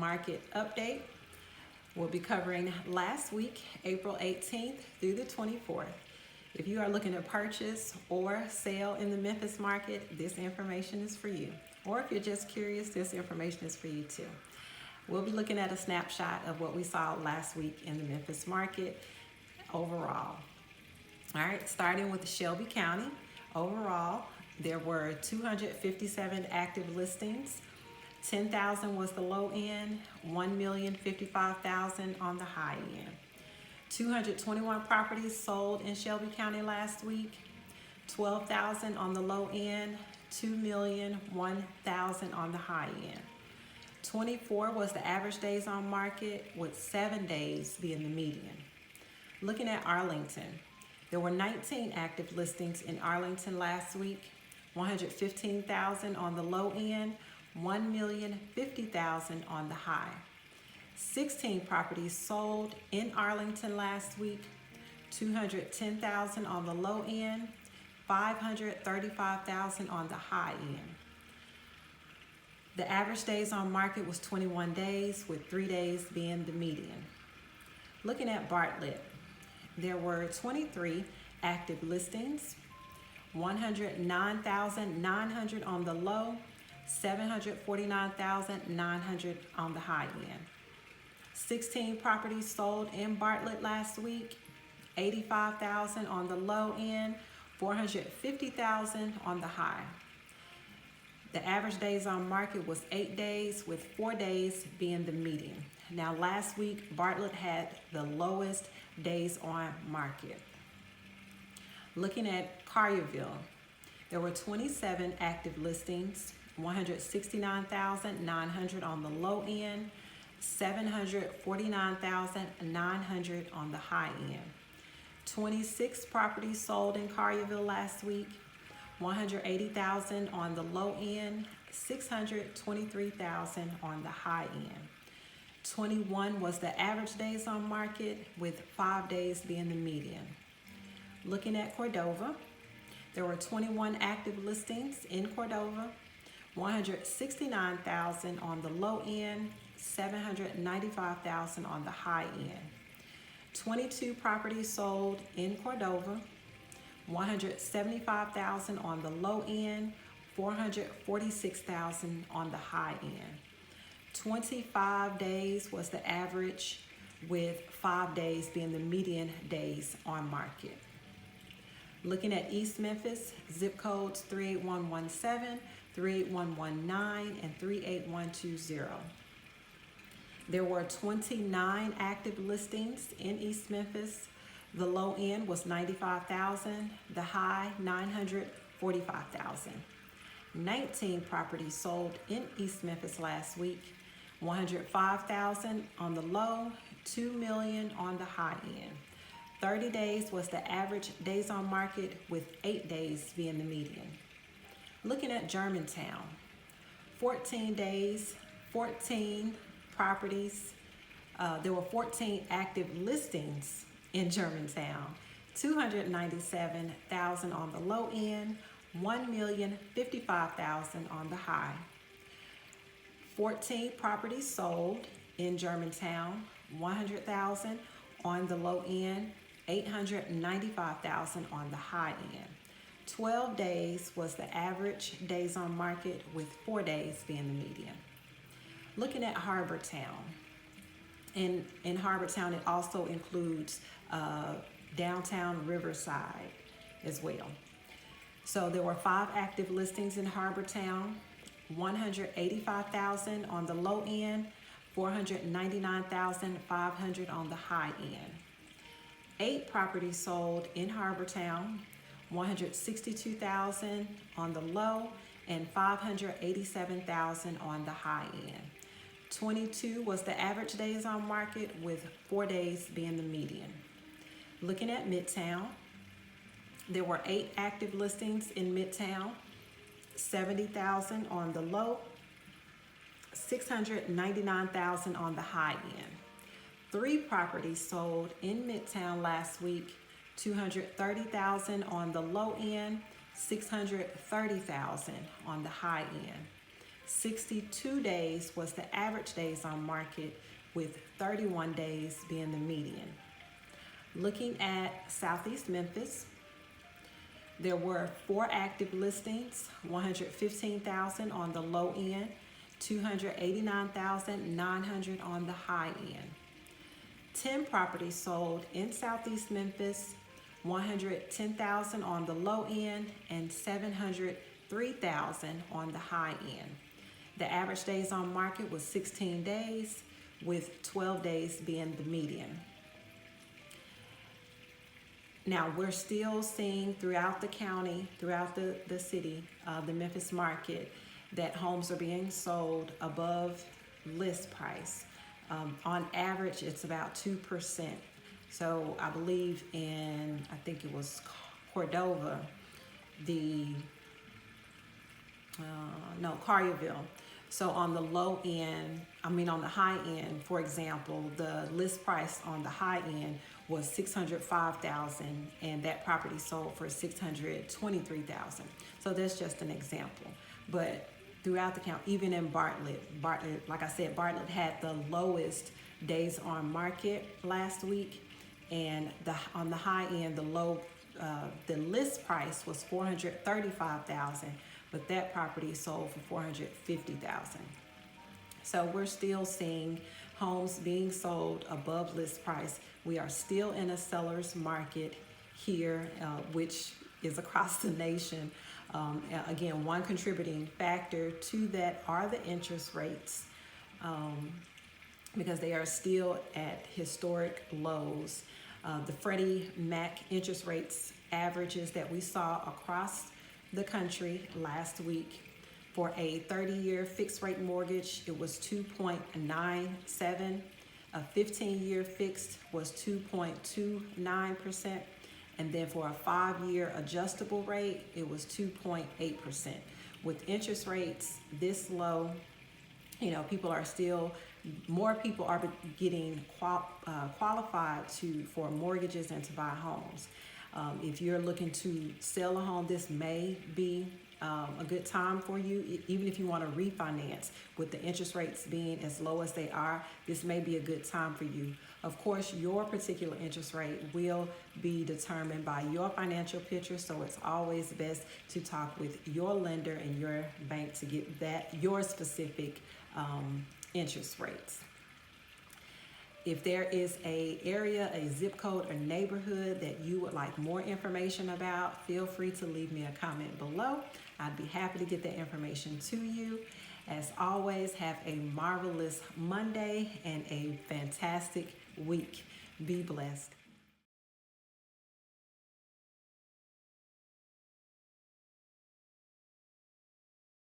market update. We'll be covering last week, April 18th through the 24th. If you are looking to purchase or sell in the Memphis market, this information is for you. Or if you're just curious, this information is for you too. We'll be looking at a snapshot of what we saw last week in the Memphis market overall. All right, starting with Shelby County. Overall, there were 257 active listings. 10,000 was the low end, 1,055,000 on the high end. 221 properties sold in Shelby County last week, 12,000 on the low end, 2,001,000 on the high end. 24 was the average days on market, with 7 days being the median. Looking at Arlington, there were 19 active listings in Arlington last week, 115,000 on the low end, 1,050,000 on the high. 16 properties sold in Arlington last week, 210,000 on the low end, 535,000 on the high end. The average days on market was 21 days, with 3 days being the median. Looking at Bartlett, there were 23 active listings, 109,900 on the low, 749,900 on the high end. 16 properties sold in Bartlett last week, 85,000 on the low end, 450,000 on the high. The average days on market was 8 days, with 4 days being the median. Now last week, Bartlett had the lowest days on market. Looking at Collierville, there were 27 active listings, 169,900 on the low end, 749,900 on the high end. 26 properties sold in Collierville last week, 180,000 on the low end, 623,000 on the high end. 21 was the average days on market, with 5 days being the median. Looking at Cordova, there were 21 active listings in Cordova, 169,000 on the low end, 795,000 on the high end. 22 properties sold in Cordova, 175,000 on the low end, 446,000 on the high end. 25 days was the average, with 5 days being the median days on market. Looking at East Memphis, zip codes 38117, 38119, and 38120. There were 29 active listings in East Memphis. The low end was 95,000, the high 945,000. 19 properties sold in East Memphis last week, 105,000 on the low, 2 million on the high end. 30 days was the average days on market, with 8 days being the median. Looking at Germantown, 14 days, 14 properties. There were 14 active listings in Germantown, 297,000 on the low end, 1,055,000 on the high. 14 properties sold in Germantown, 100,000 on the low end, 895,000 on the high end. 12 days was the average days on market, with 4 days being the median. Looking at Harbortown. In Harbortown, it also includes downtown Riverside as well. So there were 5 active listings in Harbortown, 185,000 on the low end, 499,500 on the high end. 8 properties sold in Harbortown, 162,000 on the low and 587,000 on the high end. 22 was the average days on market, with 4 days being the median. Looking at Midtown, there were 8 active listings in Midtown, 70,000 on the low, 699,000 on the high end. 3 properties sold in Midtown last week, 230,000 on the low end, 630,000 on the high end. 62 days was the average days on market, with 31 days being the median. Looking at Southeast Memphis, there were 4 active listings, 115,000 on the low end, 289,900 on the high end. 10 properties sold in Southeast Memphis, 110,000 on the low end and 703,000 on the high end. The average days on market was 16 days, with 12 days being the median. Now, we're still seeing throughout the county, throughout the city, the Memphis market, that homes are being sold above list price. On average, it's about 2%. So I believe I think it was Cordova, Collierville. So on the on the high end, for example, the list price on the high end was $605,000, and that property sold for $623,000. So that's just an example. But throughout the county, even in Bartlett, like I said, Bartlett had the lowest days on market last week, and on the high end, the list price was $435,000, but that property sold for $450,000. So we're still seeing homes being sold above list price. We are still in a seller's market here, which is across the nation. Again, one contributing factor to that are the interest rates, because they are still at historic lows. The Freddie Mac interest rates averages that we saw across the country last week for a 30-year fixed rate mortgage, it was 2.97. A 15-year fixed was 2.29%. And then for a 5-year adjustable rate, it was 2.8%. With interest rates this low, more people are getting qualified for mortgages and to buy homes. If you're looking to sell a home, this may be a good time for you. Even if you want to refinance, with the interest rates being as low as they are, this may be a good time for you. Of course, your particular interest rate will be determined by your financial picture, so it's always best to talk with your lender and your bank to get your specific interest rates. If there is a area, a zip code, or neighborhood that you would like more information about, feel free to leave me a comment below. I'd be happy to get that information to you. As always, have a marvelous Monday and a fantastic week. Be blessed.